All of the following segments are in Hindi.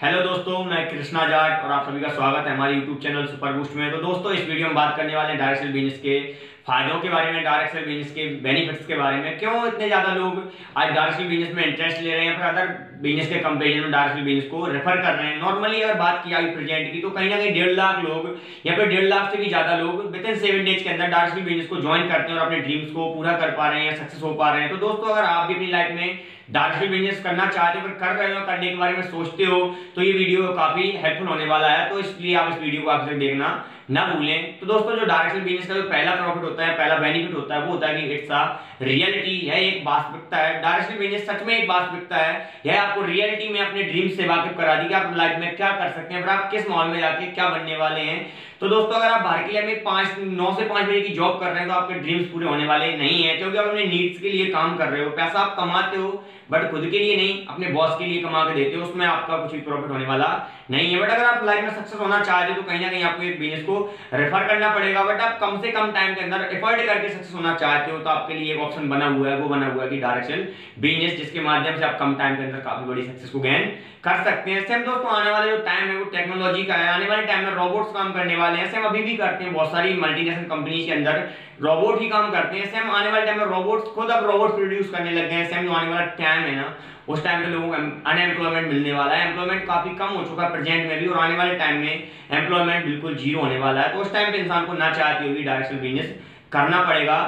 हेलो दोस्तों, मैं कृष्णा जाट और आप सभी का स्वागत है हमारे यूट्यूब चैनल सुपर बूस्ट में। तो दोस्तों, इस वीडियो में बात करने वाले हैं डायरेक्ट सेल बिजनेस के फायदों के बारे में, डायरेक्ट सेल बिजनेस के बेनिफिट्स के बारे में। क्यों इतने ज्यादा लोग आज डायरेक्ट सेल बिजनेस में इंटरेस्ट ले रहे हैं, फिर अदर बिजनेस के कंपेरिजन में डायरेक्ट सेल बिजनेस को रेफर कर रहे हैं। नॉर्मली अगर बात की जाए प्रेजेंट की, तो कहीं ना कहीं 1.5 लाख लोग या फिर 1.5 लाख से भी ज्यादा लोग विद इन 7 डेज के अंदर डायरेक्ट सेल बिजनेस को ज्वाइन करते हैं और अपने ड्रीम्स को पूरा कर पा रहे हैं, सक्सेस हो पा रहे हैं। तो दोस्तों, अगर आप भी अपनी लाइफ में डायरेक्ट सेल बिजनेस करना चाहते हो, फिर कर रहे हो, करने के बारे में सोचते हो, तो ये वीडियो काफी हेल्पफुल होने वाला है। तो इसलिए आप इस वीडियो को आप देखना ना भूलें। तो दोस्तों, जो डायरेक्ट सेल बिजनेस का जो पहला प्रॉफिट होता है, पहला बेनिफिट होता है, वो होता है कि इट्स अ रियलिटी। यह एक वास्तविकता है। डायरेक्ट सेल बिजनेस सच में एक वास्तविकता है। यह आपको रियलिटी में अपने ड्रीम से वाकिफ करा दी कि आप लाइफ में क्या कर सकते हैं, फिर आप किस माहौल में जाके क्या बनने वाले हैं। तो दोस्तों, अगर आप बाहर के लिए में 9 से 5 बजे की जॉब कर रहे हैं, तो आपके ड्रीम्स पूरे होने वाले नहीं है, क्योंकि आप अपने नीड्स के लिए काम कर रहे हो। पैसा आप कमाते हो, बट खुद के लिए नहीं, अपने बॉस के लिए कमा के देते हो। उसमें आपका कुछ भी प्रॉफिट होने वाला नहीं है। बट अगर आप लाइफ में सक्सेस होना चाहते हो, तो कहीं ना कहीं आपको एक बिजनेस को रेफर करना पड़ेगा। बट आप कम से कम टाइम के अंदर एफर्ट करके सक्सेस होना चाहते हो, तो आपके लिए एक ऑप्शन बना हुआ है, वो बना हुआ है कि डायरेक्ट सेल बिजनेस, जिसके माध्यम से आप कम टाइम के अंदर काफी बड़ी सक्सेस को गेन कर सकते हैं। सेम दोस्तों, आने वाला जो टाइम है वो टेक्नोलॉजी का है। आने वाले टाइम में रोबोट्स काम करने वाले हैं। सेम अभी भी करते हैं, बहुत सारी मल्टीनेशनल कंपनीज के अंदर रोबोट ही काम करते हैं। सेम आने वाले टाइम में रोबोट्स खुद अब रोबोट प्रोड्यूस करने लग गए हैं। सेम जो आने वाला टाइम है ना, उस टाइम पे लोगों को अनएम्प्लॉयमेंट मिलने वाला है। एम्प्लॉयमेंट काफी कम हो चुका है प्रेजेंट में भी, और आने वाले टाइम में एम्प्लॉयमेंट बिल्कुल जीरो होने वाला है। तो उस टाइम पे इंसान को ना चाहते हुए डायरेक्ट सेल बिजनेस करना पड़ेगा।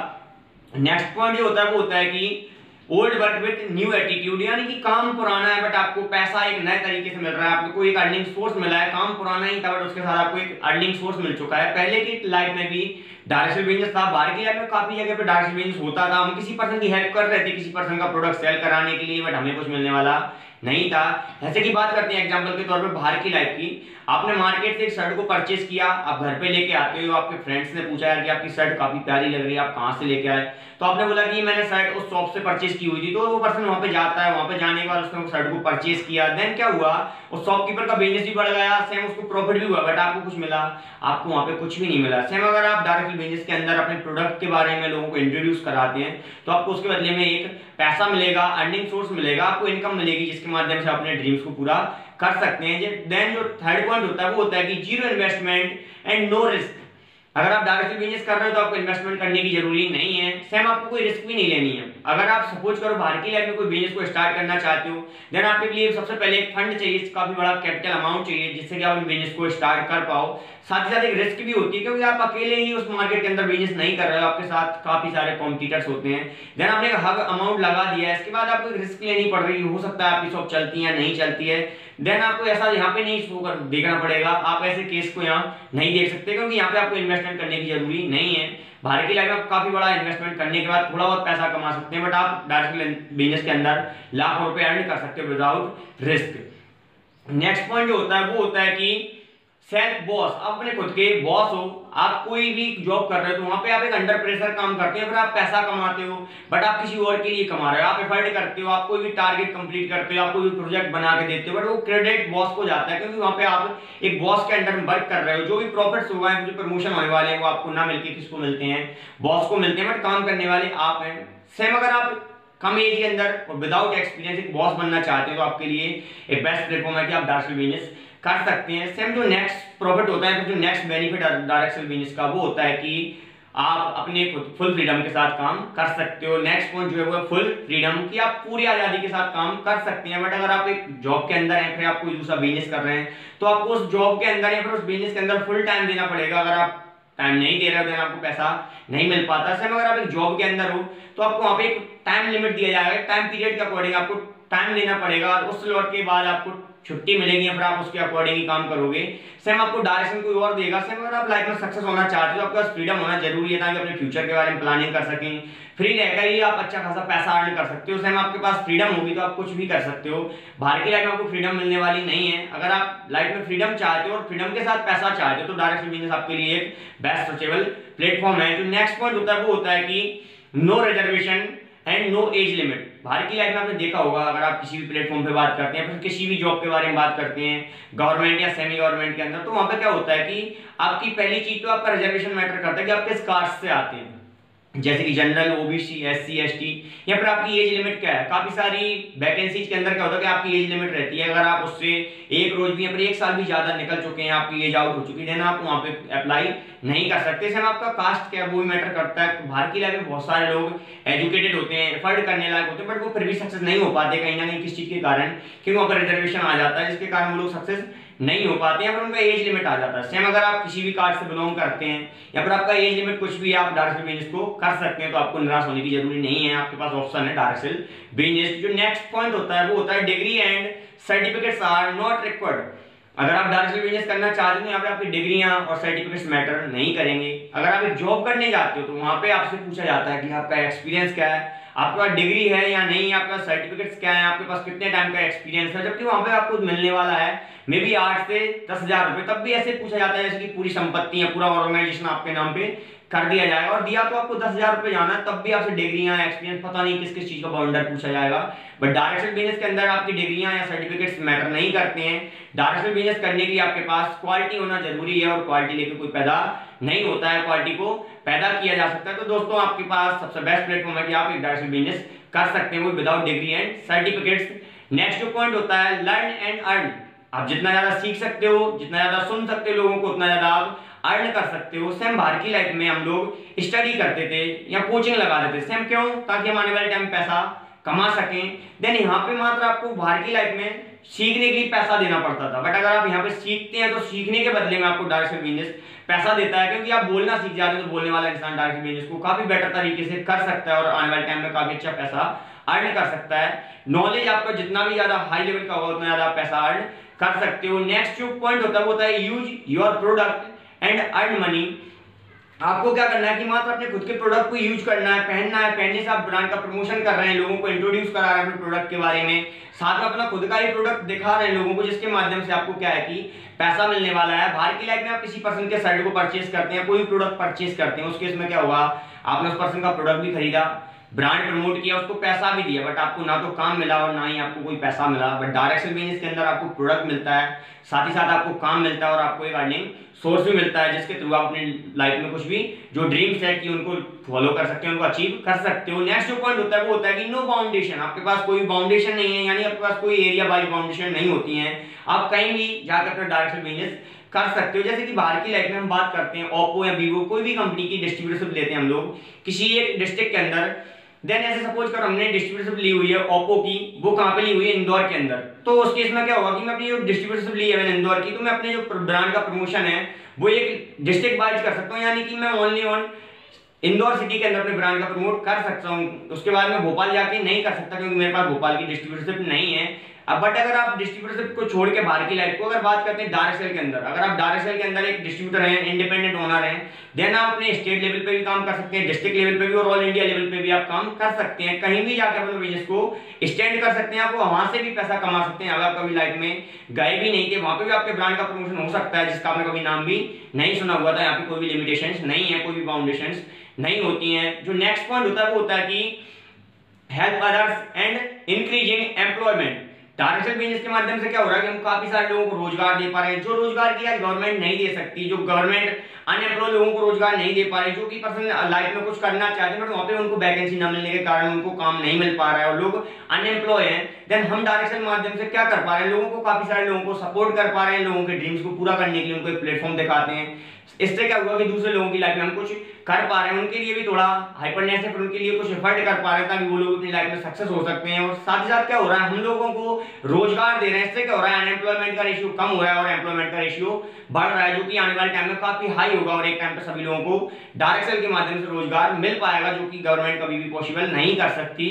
नेक्स्ट पॉइंट जो होता है वो होता है कि old work with new attitude, यानी कि काम पुराना है बट आपको पैसा एक नए तरीके से मिल रहा है। आपको एक अर्निंग सोर्स मिला है। काम पुराना ही था बट उसके साथ आपको एक अर्निंग सोर्स मिल चुका है। पहले की लाइफ में भी डायरेक्ट सेल बिजनेस था, बाहर की लाइफ में काफी जगह पे डायरेक्ट सेल बिजनेस होता था। हम किसी पर्सन की हेल्प कर रहे थे, किसी पर्सन का प्रोडक्ट सेल कराने के लिए, बट हमें कुछ मिलने वाला नहीं था। ऐसे की बात करते हैं एग्जांपल के तौर पे बाहर की लाइफ की। आपने मार्केट से एक शर्ट को परचेज किया, आप घर पे लेके आते हो, आपके फ्रेंड्स ने पूछा यार कि आपकी शर्ट काफी प्यारी लग रही है, आप कहां से लेके आए? तो आपने बोला कि मैंने शर्ट उस शॉप से परचेज की हुई थी। तो वो पर्सन वहां पे जाता है, वहां पे जाने के बाद उसने उस शर्ट को परचेज किया। देन क्या हुआ, उस शॉपकीपर का बिजनेस भी बढ़ गया, सेम उसको प्रॉफिट भी हुआ, बट आपको कुछ मिला? आपको वहां पे कुछ भी नहीं मिला। सेम अगर आप डायरेक्ट बिजनेस के अंदर अपने प्रोडक्ट के बारे में लोगों को इंट्रोड्यूस कराते हैं, तो आपको उसके बदले में एक पैसा मिलेगा, अर्निंग सोर्स मिलेगा, आपको इनकम मिलेगी, जिसके माध्यम से अपने ड्रीम्स को पूरा कर सकते हैं। देन जो थर्ड पॉइंट होता है वो होता है कि zero investment and no risk. अगर आप डायरेक्ट सेल बिजनेस कर रहे हो, तो आपको इन्वेस्टमेंट करने की जरूरी नहीं है। सेम आपको कोई रिस्क भी नहीं लेनी है। अगर आप सपोज करो बाहर की लाइफ में कोई बिजनेस को स्टार्ट करना चाहते हो, देन आपके लिए सबसे पहले एक फंड चाहिए, काफी बड़ा कैपिटल अमाउंट चाहिए, जिससे कि आप बिजनेस को स्टार्ट कर पाओ। साथ ही साथ एक रिस्क भी होती है, क्योंकि आप अकेले ही उस मार्केट के अंदर बिजनेस नहीं कर रहे हो, आपके साथ काफी सारे कॉम्पिटिटर्स होते हैं। देन आपने एक हग अमाउंट लगा दिया है, इसके बाद आपको एक रिस्क लेनी पड़ रही है। हो सकता है आपकी शॉप चलती है नहीं चलती है। देन आपको ऐसा यहाँ पे नहीं शो कर देखना पड़ेगा, आप ऐसे केस को यहाँ नहीं देख सकते, क्योंकि यहाँ पे आपको इन्वेस्टमेंट करने की जरूरी नहीं है। बाहर की लाइफ में आप काफी बड़ा इन्वेस्टमेंट करने के बाद थोड़ा बहुत पैसा कमा सकते हैं, बट आप डायरेक्ट बिजनेस के अंदर लाखों रुपए अर्न कर सकते हो विदाउट रिस्क। नेक्स्ट पॉइंट जो होता है वो होता है कि सेल्फ बॉस। आप अपने खुद के बॉस हो। आप कोई भी जॉब कर रहे हो, तो वहां पे आप एक अंडर प्रेशर काम करते हैं, फिर आप पैसा कमाते हो, बट आप किसी और के लिए कमा रहे हो। आप एफर्ट करते हो, आप कोई भी टारगेट कंप्लीट करते हो, आप कोई भी प्रोजेक्ट बना के देते हो, बट वो क्रेडिट बॉस को जाता है, क्योंकि वहां पे आप एक बॉस के अंडर वर्क कर रहे हो। जो भी प्रॉफिट्स हुआ है, जो प्रमोशन होने वाले हैं, वो आपको ना मिलकर किसको मिलते हैं? बॉस को मिलते हैं, बट काम करने वाले आप हैं। सेम अगर आप कम एज के अंदर और विदाउट एक्सपीरियंस एक बॉस बनना चाहते हो, तो आपके लिए एक बेस्ट प्लेटफॉर्म है कि आप डायरेक्ट सेल बिजनेस कर सकते हैं। सेम जो नेक्स्ट प्रॉफिट होता है, जो next benefit direct sale business का, वो होता है कि आप अपने फुल फ्रीडम के साथ काम कर सकते हो। नेक्स्ट पॉइंट जो है वो फुल फ्रीडम, कि आप पूरी आजादी के साथ काम कर सकते हैं। बट अगर आप एक जॉब के अंदर हैं, फिर आप कोई दूसरा बिजनेस कर रहे हैं, तो आपको उस जॉब के अंदर या फिर उस बिजनेस के अंदर फुल टाइम देना पड़ेगा। अगर आप टाइम नहीं दे रहे हो, देन आपको पैसा नहीं मिल पाता। सेम अगर आप एक जॉब के अंदर हो, तो आपको वहां पे एक टाइम लिमिट दिया जाएगा, टाइम पीरियड के अकॉर्डिंग आपको टाइम देना पड़ेगा, और उस स्लॉट के बाद आपको छुट्टी मिलेगी, या फिर आप उसके अकॉर्डिंग ही काम करोगे। सेम आपको डायरेक्शन कोई और देगा। सेम अगर आप लाइफ में सक्सेस होना चाहते हो, तो आपके पास फ्रीडम होना जरूरी है, ताकि अपने फ्यूचर के बारे में प्लानिंग कर सकें। फ्री रहकर ही आप अच्छा खासा पैसा अर्न कर सकते हो। सेम आपके पास फ्रीडम होगी तो आप कुछ भी कर सकते हो। बाहर की लाइफ में आपको फ्रीडम मिलने वाली नहीं है। अगर आप लाइफ में फ्रीडम चाहते हो और फ्रीडम के साथ पैसा चाहते हो, तो डायरेक्ट सेल बिजनेस आपके लिए एक बेस्ट सोचेबल प्लेटफॉर्म है। जो नेक्स्ट पॉइंट होता है वो होता है कि no reservation and no age limit. बाहर की लाइफ में आपने देखा होगा, अगर आप किसी भी प्लेटफॉर्म पे बात करते हैं, फिर किसी भी जॉब के बारे में बात करते हैं, गवर्नमेंट या सेमी गवर्नमेंट के अंदर, तो वहां पे क्या होता है कि आपकी पहली चीज तो आपका रिजर्वेशन मैटर करता है कि आप किस कास्ट से आते हैं। जैसे कि जनरल, ओबीसी, एससी, एसटी। या फिर आपकी एज लिमिट क्या है, काफी सारी वैकेंसीज के अंदर क्या होता है कि आपकी एज लिमिट रहती है, अगर आप उससे एक रोज भी या फिर एक साल भी ज्यादा निकल चुके हैं, आपकी एज आउट हो चुकी है, आप वहां पे अप्लाई नहीं कर सकते। सेम आपका कास्ट क्या है वो भी मैटर करता है। बाहर की लाइफ में बहुत सारे लोग एजुकेटेड होते हैं, एफर्ट करने लायक होते हैं, बट वो फिर भी सक्सेस नहीं हो पाते कहीं ना कहीं, किस चीज के कारण, क्योंकि वहां पर रिजर्वेशन आ जाता है जिसके कारण वो लोग सक्सेस नहीं हो पाते हैं, या फिर उनका एज लिमिट आ जाता है। सेम अगर आप किसी भी कास्ट से बिलोंग करते हैं या फिर आपका एज लिमिट कुछ भी, आप डायरेक्ट सेल बिजनेस को कर सकते हैं, तो आपको निराश होने की जरूरी नहीं है, आपके पास ऑप्शन है डायरेक्ट सेल बिजनेस। जो नेक्स्ट पॉइंट होता है वो होता है degree and certificates are not required. अगर आप डायरेक्ट सेल बिजनेस करना चाहते हो, यहाँ पे आपकी डिग्रियां और सर्टिफिकेट्स मैटर नहीं करेंगे। अगर आप एक जॉब करने जाते हो तो वहां पे आपसे पूछा जाता है कि आपका एक्सपीरियंस क्या है, आपके पास डिग्री है या नहीं, आपका सर्टिफिकेट्स क्या है, आपके पास कितने टाइम का एक्सपीरियंस है, जबकि वहां पे आपको मिलने वाला है मे बी 8 से 10,000 रुपए। तब भी ऐसे पूछा जाता है जैसे कि पूरी संपत्ति या पूरा ऑर्गेनाइजेशन आपके नाम पे कर दिया जाएगा, और दिया तो आपको 10,000 रुपए जाना है, तब भी आपसे डिग्रियां, एक्सपीरियंस, पता नहीं किस किस चीज का बाउंडर पूछा जाएगा। बट डायरेक्ट सेल बिजनेस के अंदर आपकी डिग्रियां या सर्टिफिकेट्स मैटर नहीं करते हैं। डायरेक्ट सेल बिजनेस करने के लिए आपके पास क्वालिटी होना जरूरी है, और क्वालिटी लेके कोई पैदा नहीं होता है, क्वालिटी को पैदा किया जा सकता है। तो दोस्तों आपके पास सबसे बेस्ट प्लेटफॉर्म है कि आप एक डायरेक्ट सेल बिजनेस कर सकते हैं, वो without degree and certificates. Next जो पॉइंट होता है लर्न एंड अर्न। आप जितना ज्यादा सीख सकते हो, जितना ज्यादा सुन सकते हो लोगों को, उतना ज्यादा आप अर्न कर सकते हो। सेम बाहर की लाइफ में हम लोग स्टडी करते थे या कोचिंग लगा देते थे, सेम क्यों, ताकि हम आने वाले टाइम पैसा कमा सकें। देन यहाँ पे मात्र आपको बाहर की लाइफ में सीखने के लिए पैसा देना पड़ता था, बट अगर आप यहाँ पे सीखते हैं तो सीखने के बदले में आपको डायरेक्ट सेल बिजनेस पैसा देता है, क्योंकि आप बोलना सीख जाते हो तो बोलने वाला इंसान डायरेक्ट सेल बिजनेस को काफी बेटर तरीके से कर सकता है और आने वाले टाइम में काफी अच्छा पैसा अर्न कर सकता है। नॉलेज आपका जितना भी ज्यादा हाई लेवल का होगा उतना ज्यादा पैसा अर्न कर सकते हो। नेक्स्ट जो पॉइंट होता है use your product and earn money. आपको क्या करना है कि मात्र अपने खुद के प्रोडक्ट को यूज करना है, पहनना है, पहनने से आप ब्रांड का प्रमोशन कर रहे हैं, लोगों को इंट्रोड्यूस करा रहे हैं अपने प्रोडक्ट के बारे में, साथ में अपना खुद का ही प्रोडक्ट दिखा रहे हैं लोगों को, जिसके माध्यम से आपको क्या है कि पैसा मिलने वाला है। बाहर की लाइफ में आप किसी पर्सन के साइड को परचेज करते हैं, कोई प्रोडक्ट परचेज करते हैं, उस केस में क्या होगा, आपने उस पर्सन का प्रोडक्ट भी खरीदा, ब्रांड प्रमोट किया, उसको पैसा भी दिया, बट आपको ना तो काम मिला और ना ही आपको कोई पैसा मिला। बट डायरेक्ट सेल बिजनेस के अंदर आपको प्रोडक्ट मिलता है, साथ ही साथ आपको काम मिलता है और आपको एक अर्निंग सोर्स भी मिलता है, जिसके थ्रू आप अपनी लाइफ में कुछ भी जो ड्रीम सेट की उनको फॉलो कर सकते हैं, उनको अचीव कर सकते हो। नेक्स्ट जो पॉइंट होता है वो होता है कि नो बाउंडेशन। आपके पास कोई बाउंडेशन नहीं है, यानी आपके पास कोई एरिया वाइज बाउंडेशन नहीं होती है, आप कहीं भी जाकर अपना डायरेक्ट सेल बिजनेस कर सकते हो। जैसे कि बाहर की लाइफ में हम बात करते हैं, ओप्पो या वीवो कोई भी कंपनी की डिस्ट्रीब्यूटरशिप लेते हैं हम लोग किसी एक डिस्ट्रिक्ट के अंदर, देन ऐसे सपोज कर हमने डिस्ट्रीब्यूटरशिप ली हुई है ओप्पो की, वो कहां पे ली हुई है, इंदौर के अंदर। तो उस केस में क्या होगा कि मैं अपनी जो डिस्ट्रीब्यूटरशिप ली है मैंने इंदौर की, तो मैं अपने जो ब्रांड का प्रमोशन है वो एक डिस्ट्रिक्ट वाइज कर सकता हूं, यानी कि मैं ओनली ऑन इंदौर सिटी के अंदर अपने ब्रांड का प्रमोट कर सकता हूं। उसके बाद मैं भोपाल जाके नहीं कर सकता, क्योंकि मेरे पास भोपाल की डिस्ट्रीब्यूटरशिप नहीं है। अब बट अगर आप डिस्ट्रीब्यूटरशिप को छोड़ के बाहर की लाइफ को अगर बात करते हैं डायरेक्ट सेल के अंदर, अगर आप डायरेक्ट सेल के अंदर एक डिस्ट्रीब्यूटर हैं, इंडिपेंडेंट ओनर हैं, देन आप अपने स्टेट लेवल पे भी काम कर सकते हैं, डिस्ट्रिक्ट लेवल पे भी और ऑल इंडिया लेवल पे भी आप काम कर सकते हैं। कहीं भी जाकर अपने बिजनेस को स्टैंड कर सकते हैं, आप वहां से भी पैसा कमा सकते हैं। अगर आप कभी लाइफ में गए भी नहीं थे, वहां पे भी आपके ब्रांड का प्रमोशन हो सकता है, जिसका आपने कभी नाम भी नहीं सुना हुआ था। यहाँ पे कोई भी लिमिटेशंस नहीं है, कोई भी बाउंडेशंस नहीं होती हैं। जो नेक्स्ट पॉइंट होता है वो होता है कि help others and increasing employment. Direct sale business के माध्यम से क्या हो रहा है कि हम काफी सारे लोगों को रोजगार दे पा रहे हैं, जो रोजगार की आज गवर्नमेंट नहीं दे सकती, जो गवर्नमेंट अनएम्प्लॉय लोगों को रोजगार नहीं दे पा रही, जो कि पर्सन लाइफ में कुछ करना चाहते हैं बट वहां पे उनको वैकेंसी न मिलने के कारण उनको काम नहीं मिल पा रहा है और लोग अनएम्प्लॉय हैं। देन हम डायरेक्ट सेल माध्यम से क्या कर पा रहे हैं, लोगों को, काफी सारे लोगों को सपोर्ट कर पा रहे हैं, लोगों के ड्रीम्स को पूरा करने के लिए उनको एक प्लेटफॉर्म दिखाते हैं। इससे क्या हुआ कि दूसरे लोगों की लाइफ में हम कुछ कर पा रहे हैं, उनके लिए भी थोड़ा हाइपरनेस है, उनके लिए कुछ एफर्ट कर पा रहे हैं ताकि वो लोग अपनी लाइफ में सक्सेस हो सकते हैं। और साथ ही साथ क्या हो रहा है, हम लोगों को रोजगार दे रहे हैं, इससे क्या हो रहा है, अनएम्प्लॉयमेंट का रेशियो कम हो रहा है और एम्प्लॉयमेंट का रेशियो बढ़ रहा है, जो कि आने वाले टाइम में काफी हाई होगा और एक टाइम पे सभी लोगों को डायरेक्ट सेल के माध्यम से रोजगार मिल पाएगा, जो कि गवर्नमेंट कभी भी पॉसिबल नहीं कर सकती।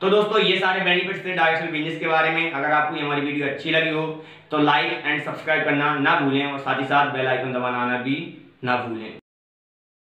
तो दोस्तों ये सारे बेनिफिट्स थे डायरेक्ट सेल बिजनेस के बारे में। अगर आपको ये हमारी वीडियो अच्छी लगी हो तो लाइक एंड सब्सक्राइब करना ना भूलें और साथ ही साथ बेल आइकन दबाना भी ना भूलें।